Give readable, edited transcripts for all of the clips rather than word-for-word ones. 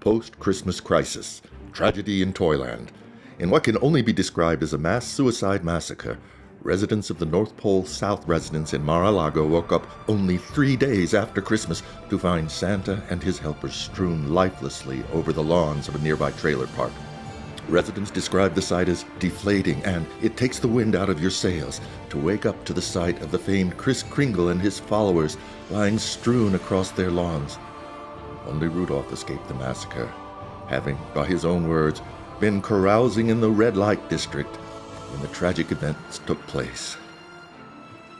post-Christmas crisis, tragedy in Toyland. In what can only be described as a mass suicide massacre, residents of the North Pole South residence in Mar-a-Lago woke up only 3 days after Christmas to find Santa and his helpers strewn lifelessly over the lawns of a nearby trailer park. Residents describe the sight as deflating, and it takes the wind out of your sails to wake up to the sight of the famed Kris Kringle and his followers lying strewn across their lawns. Only Rudolph escaped the massacre, having, by his own words, been carousing in the red light district when the tragic events took place.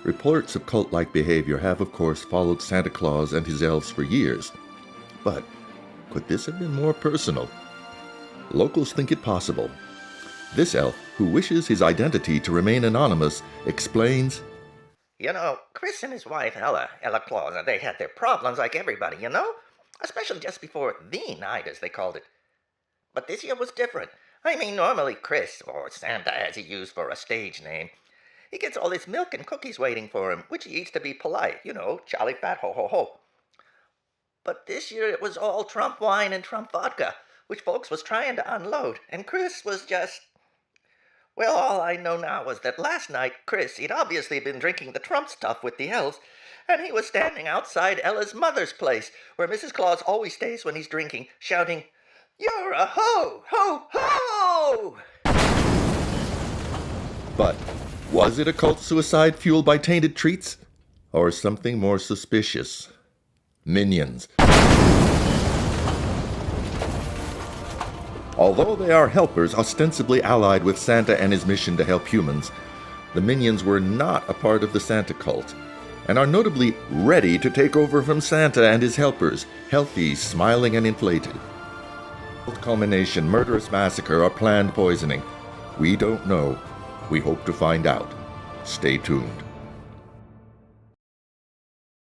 Reports of cult-like behavior have, of course, followed Santa Claus and his elves for years. But could this have been more personal? Locals think it possible. This elf, who wishes his identity to remain anonymous, explains, You know, Chris and his wife, Ella Claus, they had their problems like everybody, you know? Especially just before the night, as they called it. But this year was different. I mean, normally Chris, or Santa as he used for a stage name, he gets all this milk and cookies waiting for him, which he eats to be polite, you know, jolly fat ho ho ho. But this year it was all Trump wine and Trump vodka, which folks was trying to unload, and Chris was just... Well, all I know now was that last night, Chris, he'd obviously been drinking the Trump stuff with the elves, and he was standing outside Ella's mother's place, where Mrs. Claus always stays when he's drinking, shouting, "You're a ho, ho, ho!" but was it a cult suicide fueled by tainted treats? Or something more suspicious? Minions. Although they are helpers ostensibly allied with Santa and his mission to help humans, the minions were not a part of the Santa cult, and are notably ready to take over from Santa and his helpers, healthy, smiling, and inflated. Culmination, murderous massacre, or planned poisoning? We don't know. We hope to find out. Stay tuned.